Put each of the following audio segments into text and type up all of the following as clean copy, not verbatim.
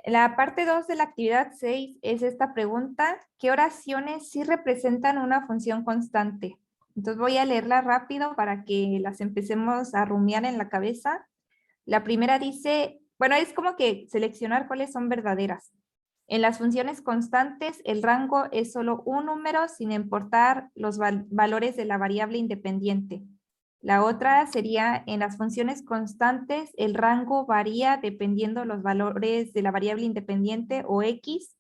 La parte 2 de la actividad 6 es esta pregunta: ¿qué oraciones sí representan una función constante? Entonces voy a leerla rápido para que las empecemos a rumiar en la cabeza. La primera dice, bueno, es como que seleccionar cuáles son verdaderas. En las funciones constantes, el rango es solo un número sin importar los valores de la variable independiente. La otra sería, en las funciones constantes, el rango varía dependiendo los valores de la variable independiente o X.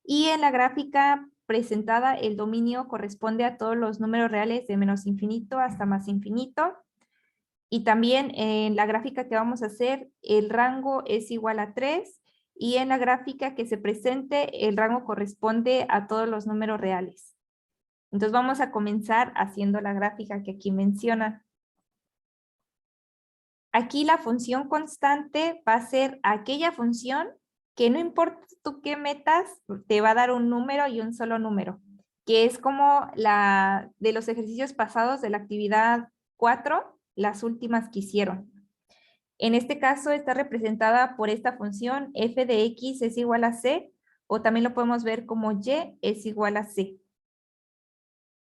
Y en la gráfica presentada, el dominio corresponde a todos los números reales de menos infinito hasta más infinito. Y también en la gráfica que vamos a hacer, el rango es igual a 3. Y en la gráfica que se presente, el rango corresponde a todos los números reales. Entonces vamos a comenzar haciendo la gráfica que aquí menciona. Aquí la función constante va a ser aquella función que no importa tú qué metas, te va a dar un número y un solo número, que es como la de los ejercicios pasados de la actividad 4, las últimas que hicieron. En este caso está representada por esta función f de x es igual a c, o también lo podemos ver como y es igual a c.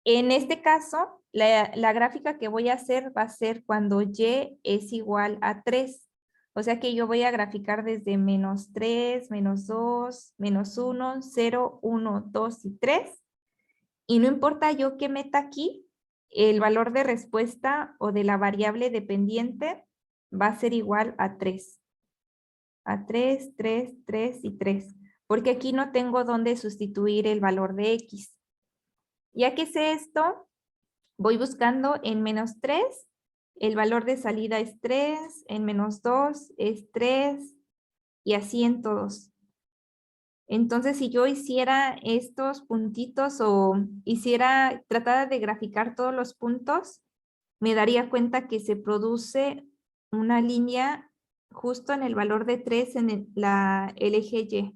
En este caso, la gráfica que voy a hacer va a ser cuando y es igual a 3. O sea que yo voy a graficar desde menos 3, menos 2, menos 1, 0, 1, 2 y 3. Y no importa yo qué meta aquí, el valor de respuesta o de la variable dependiente va a ser igual a 3. A 3, 3, 3 y 3. Porque aquí no tengo dónde sustituir el valor de x. Ya que sé esto, voy buscando en menos 3, el valor de salida es 3, en menos 2 es 3, y así en todos. Entonces, si yo hiciera estos puntitos o tratara de graficar todos los puntos, me daría cuenta que se produce una línea justo en el valor de 3 en el eje Y.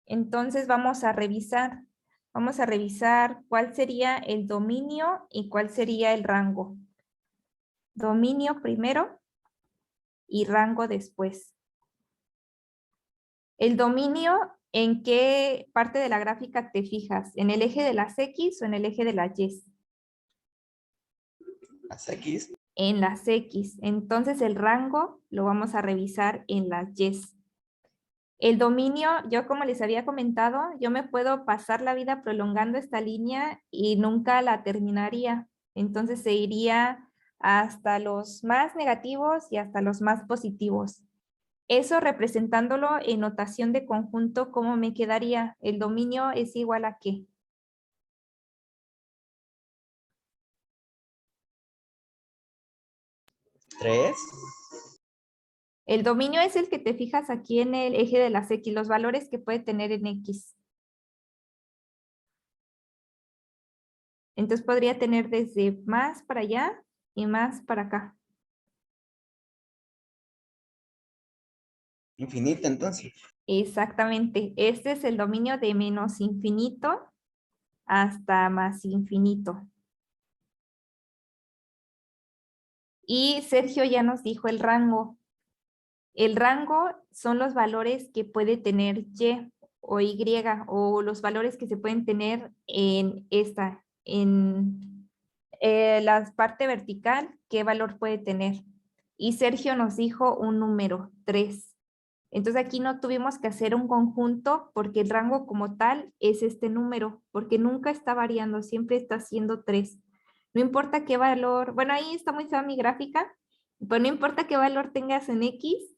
Entonces vamos a revisar. Vamos a revisar cuál sería el dominio y cuál sería el rango. Dominio primero y rango después. El dominio, ¿en qué parte de la gráfica te fijas? ¿En el eje de las X o en el eje de las Y? Las X. En las X. Entonces el rango lo vamos a revisar en las Y. El dominio, yo como les había comentado, yo me puedo pasar la vida prolongando esta línea y nunca la terminaría. Entonces se iría hasta los más negativos y hasta los más positivos. Eso representándolo en notación de conjunto, ¿cómo me quedaría? El dominio es igual a ¿qué? ¿3? El dominio es el que te fijas aquí en el eje de las X, los valores que puede tener en X. Entonces podría tener desde más para allá y más para acá. Infinita, entonces. Exactamente. Este es el dominio de menos infinito hasta más infinito. Y Sergio ya nos dijo el rango. El rango son los valores que puede tener Y o Y, o los valores que se pueden tener en la parte vertical, qué valor puede tener. Y Sergio nos dijo un número, 3. Entonces aquí no tuvimos que hacer un conjunto porque el rango como tal es este número, porque nunca está variando, siempre está siendo 3. No importa qué valor, bueno, ahí está muy fea mi gráfica, pero no importa qué valor tengas en X,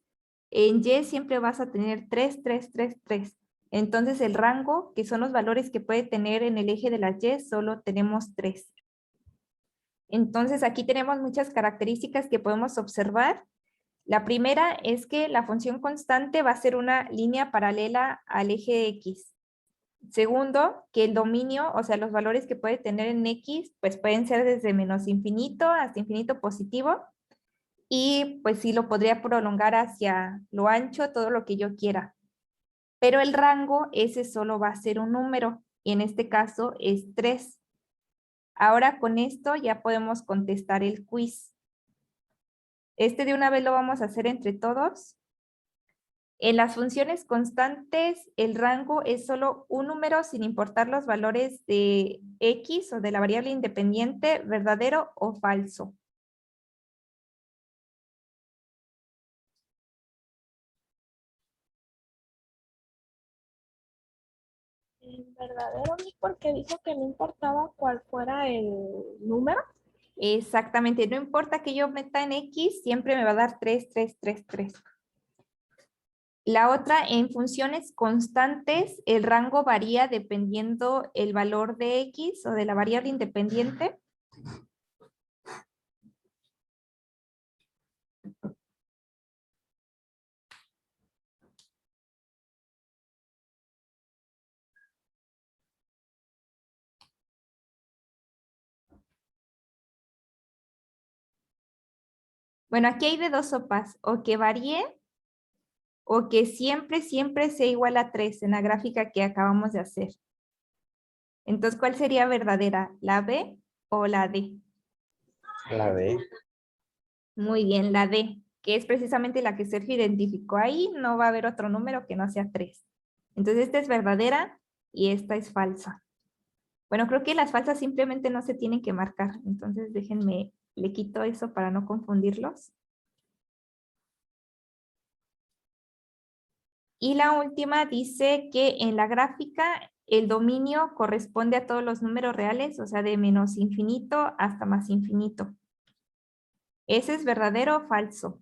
en Y siempre vas a tener 3, 3, 3, 3. Entonces el rango, que son los valores que puede tener en el eje de las Y, solo tenemos 3. Entonces aquí tenemos muchas características que podemos observar. La primera es que la función constante va a ser una línea paralela al eje X. Segundo, que el dominio, o sea, los valores que puede tener en X, pues pueden ser desde menos infinito hasta infinito positivo. Y pues sí lo podría prolongar hacia lo ancho, todo lo que yo quiera. Pero el rango, ese solo va a ser un número, y en este caso es 3. Ahora con esto ya podemos contestar el quiz. De una vez lo vamos a hacer entre todos. En las funciones constantes, el rango es solo un número sin importar los valores de X o de la variable independiente, verdadero o falso. Verdadero, porque dijo que no importaba cuál fuera el número. Exactamente, no importa que yo meta en X, siempre me va a dar 3, 3, 3, 3. La otra, en funciones constantes, el rango varía dependiendo el valor de X o de la variable independiente. Bueno, aquí hay de dos sopas, o que varíe o que siempre, siempre sea igual a 3 en la gráfica que acabamos de hacer. Entonces, ¿cuál sería verdadera? ¿La B o la D? La B. Muy bien, la D, que es precisamente la que Sergio identificó ahí, no va a haber otro número que no sea 3. Entonces, esta es verdadera y esta es falsa. Bueno, creo que las falsas simplemente no se tienen que marcar. Entonces, déjenme, le quito eso para no confundirlos. Y la última dice que en la gráfica el dominio corresponde a todos los números reales, o sea, de menos infinito hasta más infinito. ¿Ese es verdadero o falso?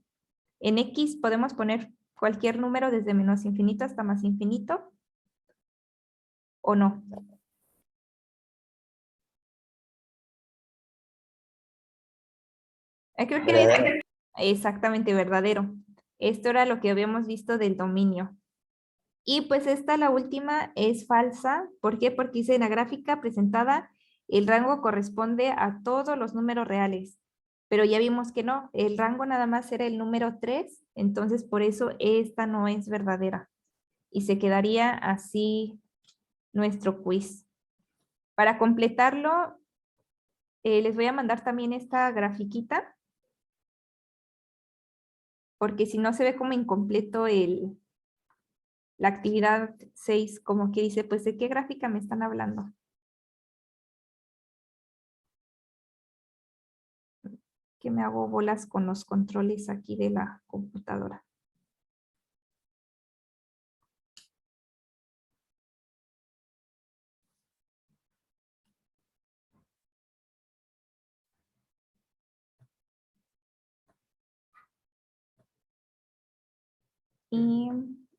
En X podemos poner cualquier número desde menos infinito hasta más infinito, ¿o no? Creo que Verdadero. es exactamente verdadero. Esto era lo que habíamos visto del dominio. Y pues esta, la última, es falsa. ¿Por qué? Porque dice en la gráfica presentada, el rango corresponde a todos los números reales. Pero ya vimos que no, el rango nada más era el número 3, entonces por eso esta no es verdadera. Y se quedaría así nuestro quiz. Para completarlo, les voy a mandar también esta grafiquita, porque si no se ve como incompleto la actividad 6, como que dice, pues, ¿de qué gráfica me están hablando? Que me hago bolas con los controles aquí de la computadora. Y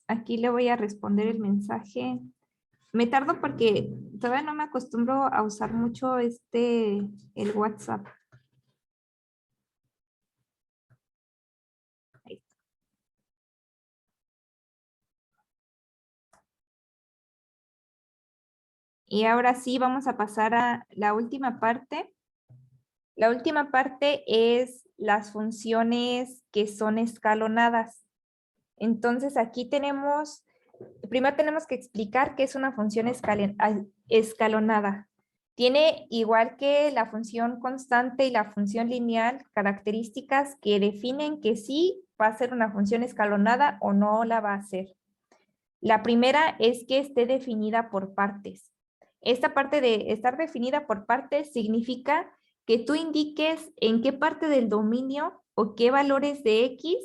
aquí le voy a responder el mensaje. Me tardo porque todavía no me acostumbro a usar mucho el WhatsApp. Ahí está. Y ahora sí vamos a pasar a la última parte. La última parte es las funciones que son escalonadas. Entonces aquí tenemos, primero tenemos que explicar qué es una función escalonada. Tiene, igual que la función constante y la función lineal, características que definen que sí va a ser una función escalonada o no la va a ser. La primera es que esté definida por partes. Esta parte de estar definida por partes significa que tú indiques en qué parte del dominio o qué valores de X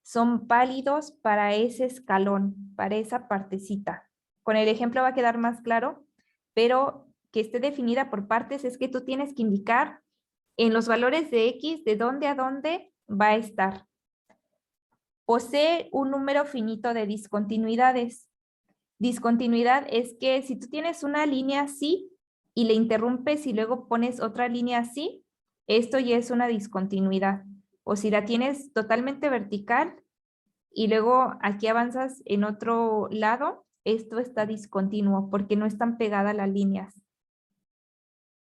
son válidos para ese escalón, para esa partecita. Con el ejemplo va a quedar más claro, pero que esté definida por partes es que tú tienes que indicar en los valores de X de dónde a dónde va a estar. Posee un número finito de discontinuidades. Discontinuidad es que si tú tienes una línea así y le interrumpes y luego pones otra línea así, esto ya es una discontinuidad. O si la tienes totalmente vertical y luego aquí avanzas en otro lado, esto está discontinuo porque no están pegadas las líneas.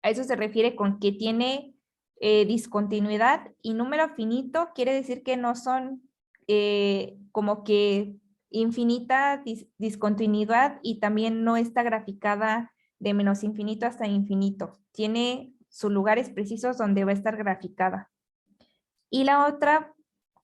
A eso se refiere con que tiene discontinuidad, y número finito quiere decir que no son como que infinita discontinuidad, y también no está graficada de menos infinito hasta infinito. Tiene sus lugares precisos donde va a estar graficada. Y la otra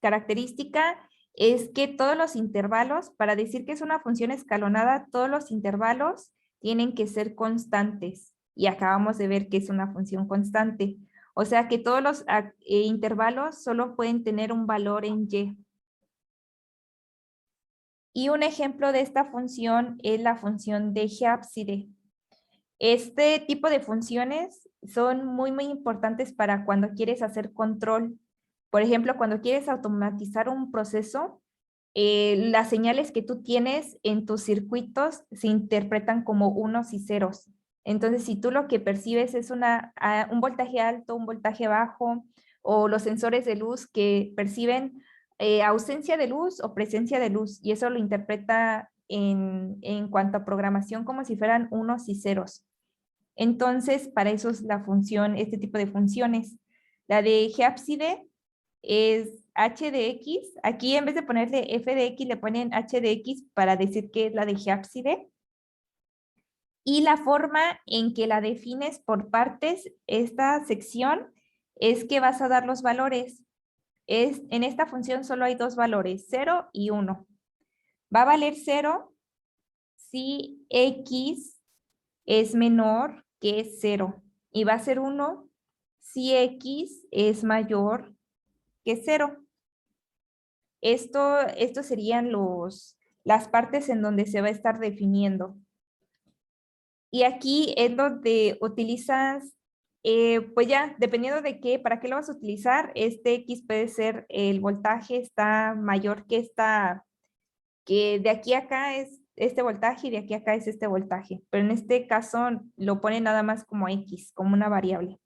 característica es que todos los intervalos, para decir que es una función escalonada, todos los intervalos tienen que ser constantes. Y acabamos de ver que es una función constante. O sea que todos los intervalos solo pueden tener un valor en y. Y un ejemplo de esta función es la función de G-ábside. Este tipo de funciones son muy importantes para cuando quieres hacer control. Por ejemplo, cuando quieres automatizar un proceso, las señales que tú tienes en tus circuitos se interpretan como unos y ceros. Entonces, si tú lo que percibes es un voltaje alto, un voltaje bajo, o los sensores de luz que perciben ausencia de luz o presencia de luz, y eso lo interpreta en cuanto a programación como si fueran unos y ceros. Entonces, para eso es la función, este tipo de funciones. La de G-ábside es h de x. Aquí en vez de ponerle f de x, le ponen h de x para decir que es la de G-ábside. Y la forma en que la defines por partes, esta sección, es que vas a dar los valores. En esta función solo hay dos valores, 0 y 1. Va a valer 0 si x es menor que 0. Y va a ser 1 si x es mayor que 0. Estos serían las partes en donde se va a estar definiendo. Y aquí es donde utilizas, pues ya, dependiendo de qué, para qué lo vas a utilizar, este X puede ser el voltaje está mayor que de aquí a acá es este voltaje y de aquí a acá es este voltaje. Pero en este caso lo pone nada más como X, como una variable.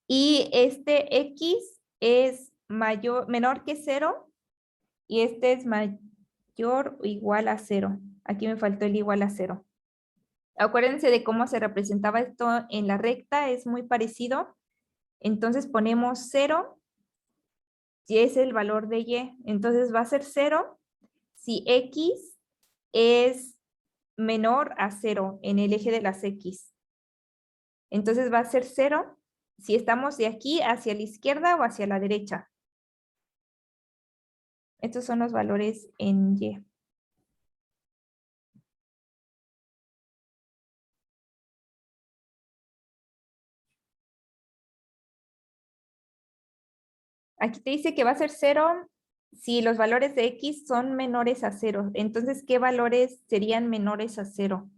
Y este X es menor que 0 y este es mayor o igual a 0. Aquí me faltó el igual a 0. Acuérdense de cómo se representaba esto en la recta, es muy parecido. Entonces ponemos 0 y es el valor de y. Entonces va a ser 0 si x es menor a 0 en el eje de las x. Entonces va a ser 0 si estamos de aquí hacia la izquierda o hacia la derecha. Estos son los valores en y. Aquí te dice que va a ser 0 si los valores de x son menores a 0. Entonces, ¿qué valores serían menores a 0?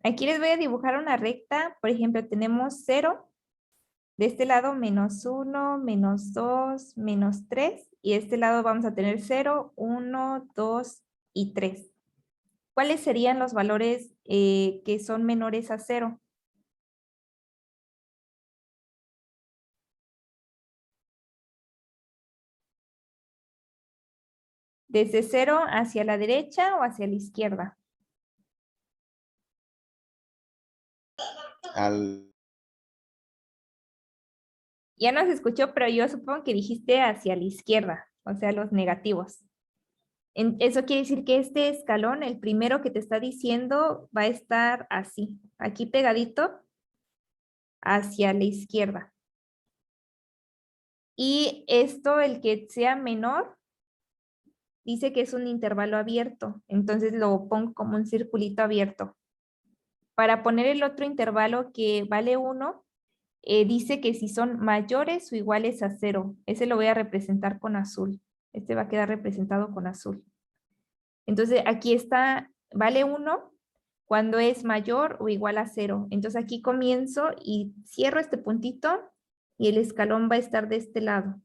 Aquí les voy a dibujar una recta. Por ejemplo, tenemos 0. De este lado, menos 1, menos 2, menos 3. Y de este lado vamos a tener 0, 1, 2 y 3. ¿Cuáles serían los valores que son menores a 0? ¿Desde 0 hacia la derecha o hacia la izquierda? Ya no se escuchó, pero yo supongo que dijiste hacia la izquierda, o sea, los negativos. Eso quiere decir que este escalón, el primero que te está diciendo, va a estar así, aquí pegadito hacia la izquierda. Y esto, el que sea menor, dice que es un intervalo abierto, entonces lo pongo como un circulito abierto. Para poner el otro intervalo que vale 1, dice que si son mayores o iguales a 0, ese lo voy a representar con azul. Este va a quedar representado con azul. Entonces aquí está, vale 1 cuando es mayor o igual a 0. Entonces aquí comienzo y cierro este puntito y el escalón va a estar de este lado.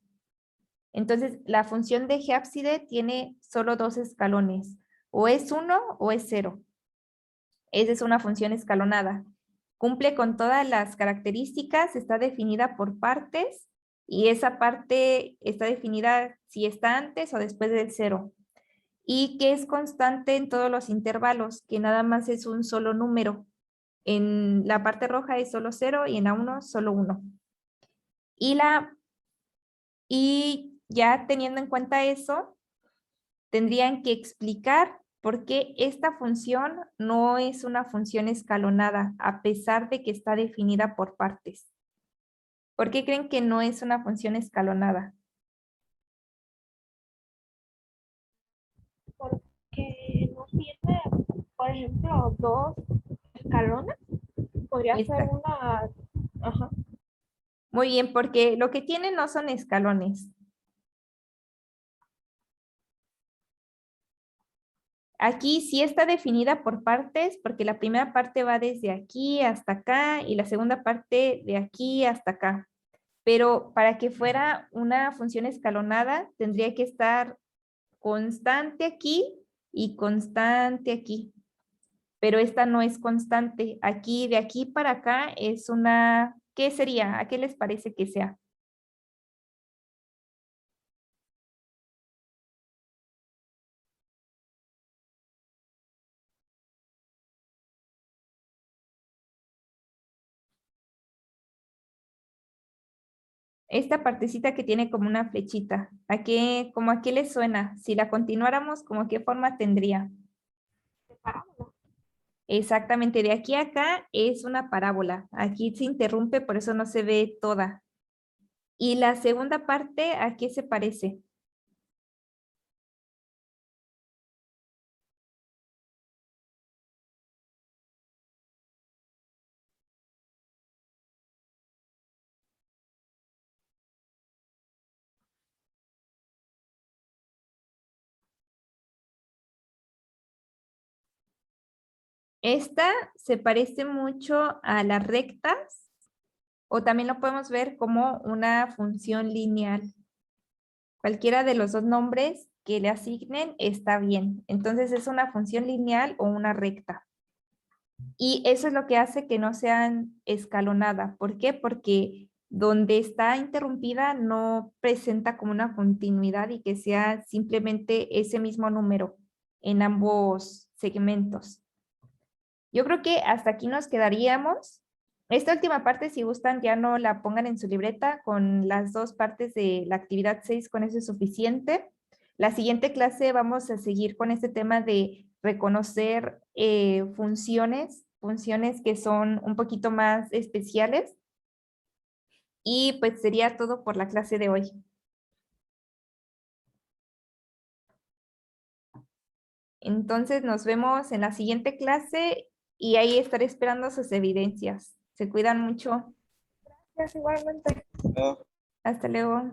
Entonces la función de G-ábside tiene solo dos escalones. O es 1 o es 0. Esa es una función escalonada. Cumple con todas las características, está definida por partes y esa parte está definida si está antes o después del 0. Y que es constante en todos los intervalos, que nada más es un solo número. En la parte roja es solo 0 y en la 1 solo 1. Y ya teniendo en cuenta eso, tendrían que explicar por qué esta función no es una función escalonada, a pesar de que está definida por partes. ¿Por qué creen que no es una función escalonada? Porque no tiene, por ejemplo, 2 escalones. Podría ser Esta. una, ajá, Muy bien, porque lo que tienen no son escalones. Aquí sí está definida por partes, porque la primera parte va desde aquí hasta acá y la segunda parte de aquí hasta acá. Pero para que fuera una función escalonada, tendría que estar constante aquí y constante aquí. Pero esta no es constante. Aquí, de aquí para acá es una, ¿qué sería? ¿A qué les parece que sea? Esta partecita que tiene como una flechita, como a qué le suena? Si la continuáramos, ¿cómo qué forma tendría? separándolo. Exactamente, de aquí a acá es una parábola. Aquí se interrumpe, por eso no se ve toda. Y la segunda parte, ¿a qué se parece? Esta se parece mucho a las rectas, o también lo podemos ver como una función lineal. Cualquiera de los dos nombres que le asignen está bien. Entonces es una función lineal o una recta. Y eso es lo que hace que no sean escalonada. ¿Por qué? Porque donde está interrumpida no presenta como una continuidad y que sea simplemente ese mismo número en ambos segmentos. Yo creo que hasta aquí nos quedaríamos. Esta última parte, si gustan, ya no la pongan en su libreta con las dos partes de la actividad 6, con eso es suficiente. La siguiente clase vamos a seguir con este tema de reconocer funciones que son un poquito más especiales. Y pues sería todo por la clase de hoy. Entonces nos vemos en la siguiente clase y ahí estaré esperando sus evidencias. Se cuidan mucho. Gracias, igualmente. No. Hasta luego.